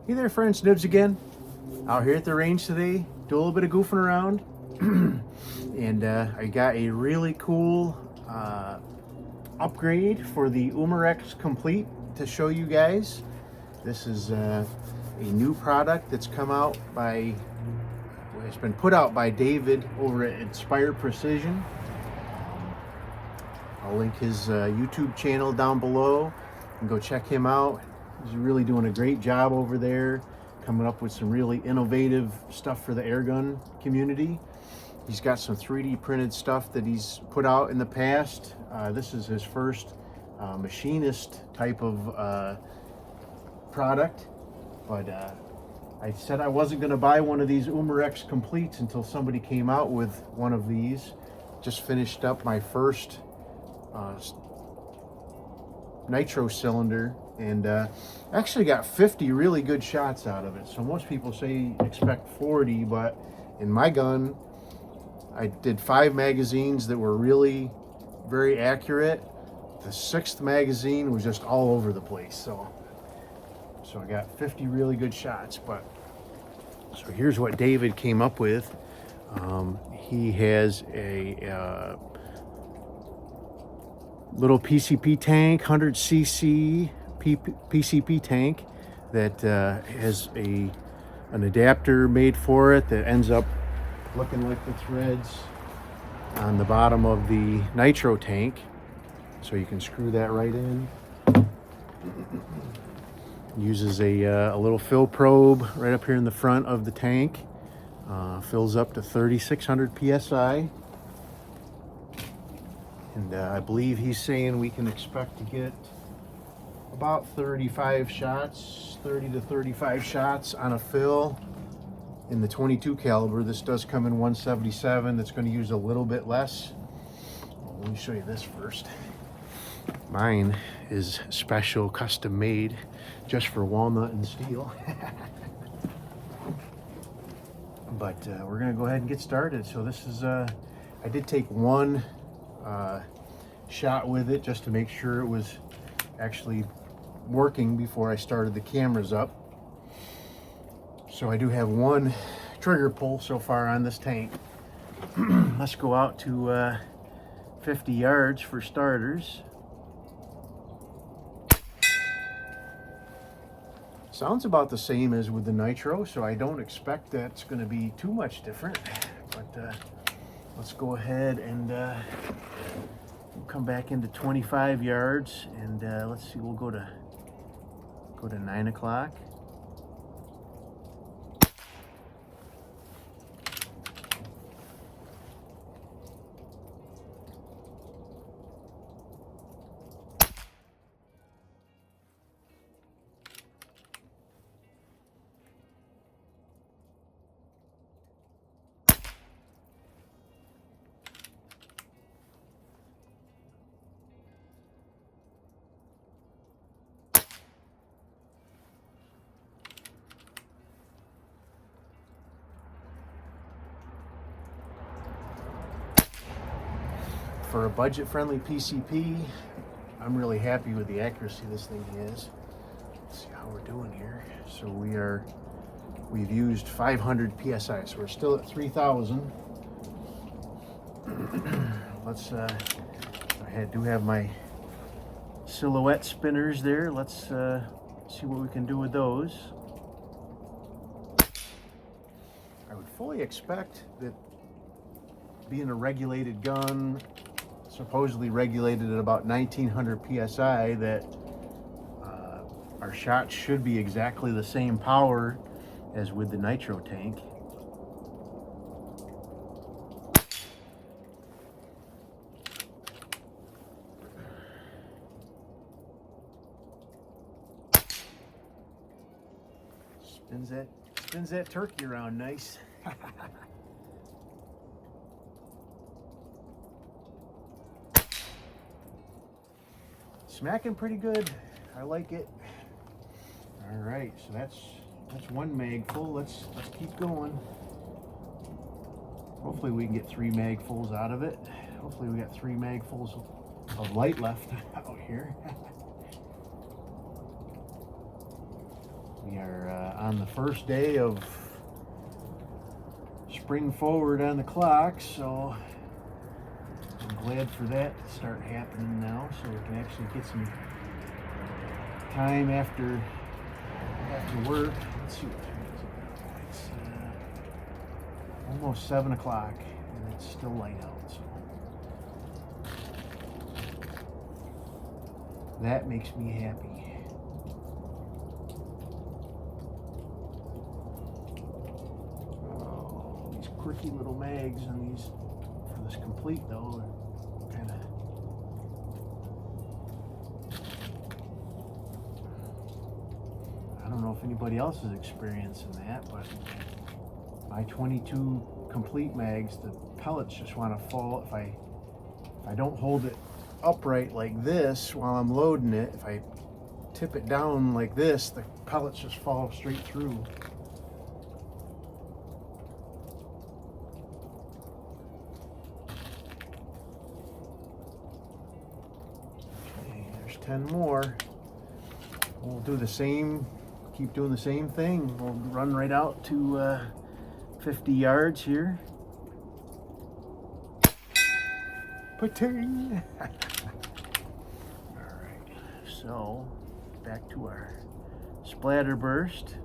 Hey there friends, Nibs again. Out here at the range today, do a little bit of goofing around. And I got a really cool upgrade for the Umarex Komplete to show you guys. This is a new product that's come out by, it's been put out by David over at Inspire Precision. I'll link his YouTube channel down below and go check him out. He's really doing a great job over there, coming up with some really innovative stuff for the airgun community. He's got some 3D printed stuff that he's put out in the past. This is his first machinist type of product, but I said I wasn't going to buy one of these Umarex Completes until somebody came out with one of these. Just finished up my first nitro cylinder, and actually got 50 really good shots out of it. So most people say expect 40, but in my gun I did 5 magazines that were really very accurate. The 6th magazine was just all over the place, so I got 50 really good shots. But so here's what David came up with. He has a little PCP tank, 100cc PCP tank that has an adapter made for it that ends up looking like the threads on the bottom of the nitro tank. So you can screw that right in. Uses a little fill probe right up here in the front of the tank. Fills up to 3,600 PSI. And I believe he's saying we can expect to get about 35 shots, 30 to 35 shots on a fill in the 22 caliber. This does come in 177. That's going to use a little bit less. Well, let me show you this first. Mine is special, custom made just for walnut and steel. But we're going to go ahead and get started. So this is, I did take one shot with it just to make sure it was actually working before I started the cameras up. So I do have one trigger pull so far on this tank. Let's go out to 50 yards for starters. Sounds about the same as with the nitro, so I don't expect that's going to be too much different. But let's go ahead and we'll come back into 25 yards, and let's see, we'll go to 9 o'clock. For a budget-friendly PCP, I'm really happy with the accuracy this thing has. Let's see how we're doing here. So we've used 500 PSI, so we're still at 3,000. Let's, I do have my silhouette spinners there. Let's see what we can do with those. I would fully expect that, being a regulated gun, supposedly regulated at about 1900 PSI, that our shots should be exactly the same power as with the nitro tank. Spins that turkey around nice. Smacking pretty good. I like it. All right, so that's one mag full. Let's keep going. Hopefully we can get 3 mag fulls out of it. Hopefully we got 3 mag fulls of light left out here. We are on the first day of spring forward on the clock, so I'm glad for that to start happening now, so we can actually get some time after work. Let's see what time is it. It's almost 7 o'clock and it's still light out, so that makes me happy. Oh, these quirky little mags on these for this complete though are kind of I don't know if anybody else is experiencing that, but my 22 complete mags, the pellets just want to fall. If I don't hold it upright like this while I'm loading it, if I tip it down like this, the pellets just fall straight through. Okay, there's 10 more. We'll do the same, keep doing the same thing. We'll run right out to 50 yards here. Pating! Alright, so back to our splatter burst.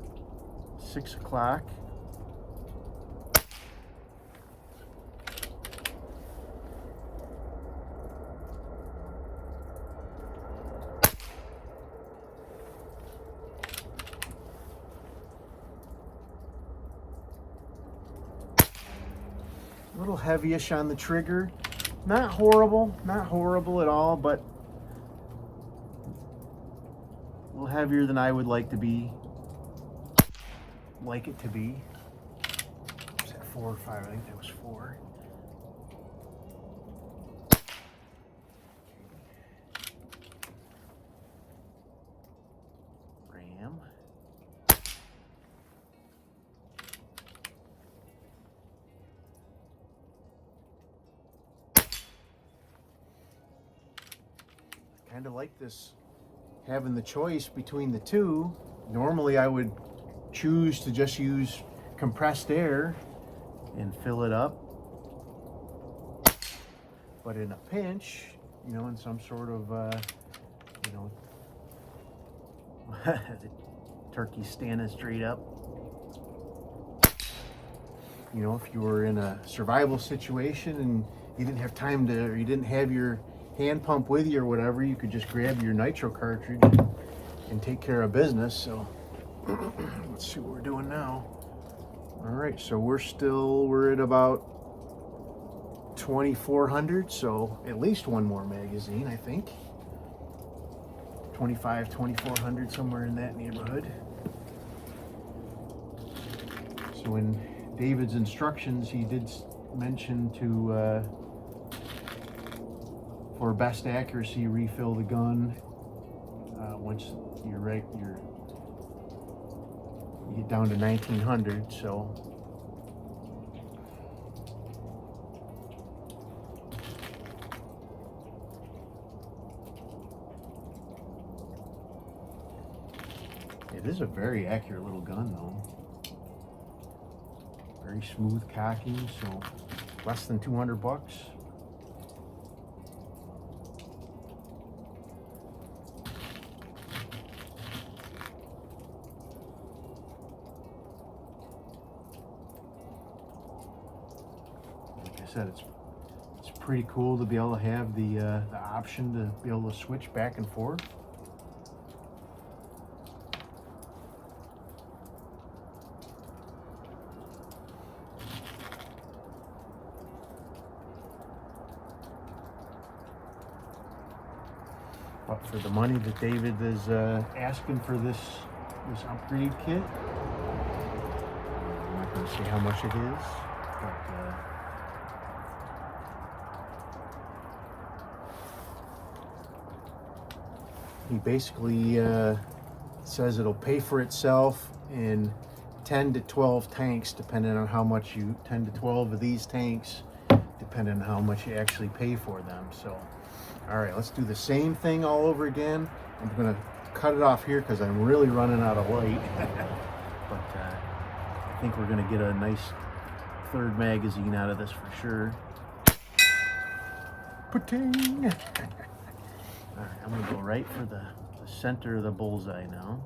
6 o'clock. A little heavyish on the trigger. Not horrible at all, but a little heavier than I would like it to be. Was that 4 or 5? I think that was 4. Ram. Kind of like this, having the choice between the two. Normally I would choose to just use compressed air and fill it up, but in a pinch, you know, in some sort of you know, the turkey standing straight up, you know, if you were in a survival situation and you didn't have time to, or you didn't have your hand pump with you or whatever, you could just grab your nitro cartridge and take care of business. So let's see what we're doing now. All right, so we're at about 2,400, so at least one more magazine, I think. 2,400, somewhere in that neighborhood. So in David's instructions, he did mention to for best accuracy, refill the gun once you get down to 1,900. So it is a very accurate little gun, though. Very smooth cocking, so less than $200. Said it's pretty cool to be able to have the option to be able to switch back and forth. But for the money that David is asking for this upgrade kit, I'm not going to say how much it is, but he basically says it'll pay for itself in 10 to 12 tanks, depending on how much 10 to 12 of these tanks, depending on how much you actually pay for them. So, all right, let's do the same thing all over again. I'm gonna cut it off here because I'm really running out of light. But I think we're gonna get a nice third magazine out of this for sure. Pating! All right, I'm gonna go right for the center of the bullseye now.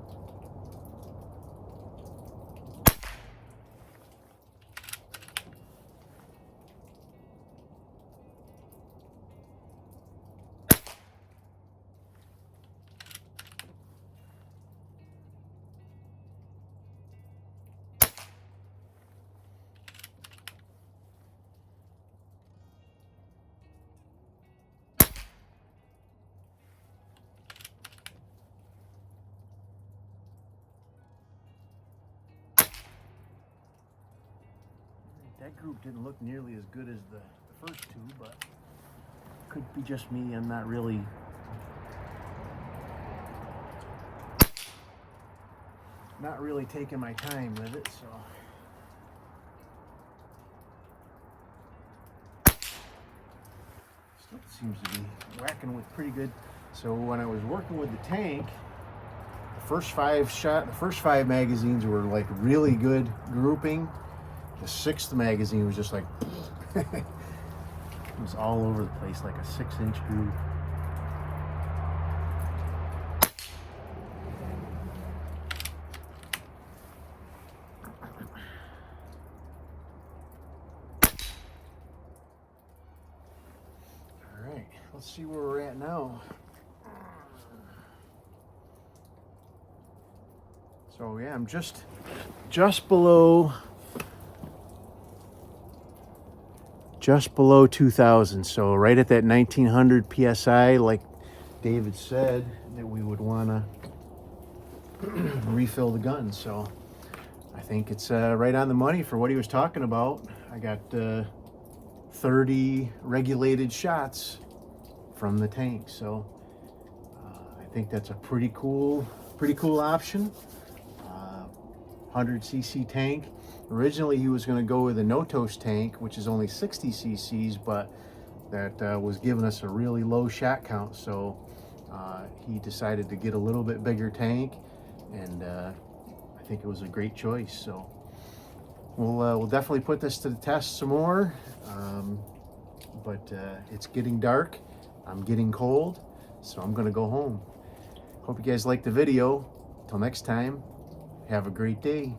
That group didn't look nearly as good as the first two, but could be just me. I'm not really taking my time with it, so. Still seems to be whacking with pretty good. So when I was working with the tank, the first five magazines were like really good grouping. The sixth magazine was just like, it was all over the place, like a 6-inch group. All right, let's see where we're at now. So yeah, I'm just below 2000, so right at that 1900 psi, like David said that we would want to refill the gun. So I think it's right on the money for what he was talking about. I got 30 regulated shots from the tank, so I think that's a pretty cool option. 100cc tank. Originally he was going to go with a no-toast tank, which is only 60 cc's, but that was giving us a really low shot count, so he decided to get a little bit bigger tank, and I think it was a great choice. So we'll definitely put this to the test some more, but it's getting dark, I'm getting cold, so I'm gonna go home. Hope you guys liked the video. Till next time, have a great day.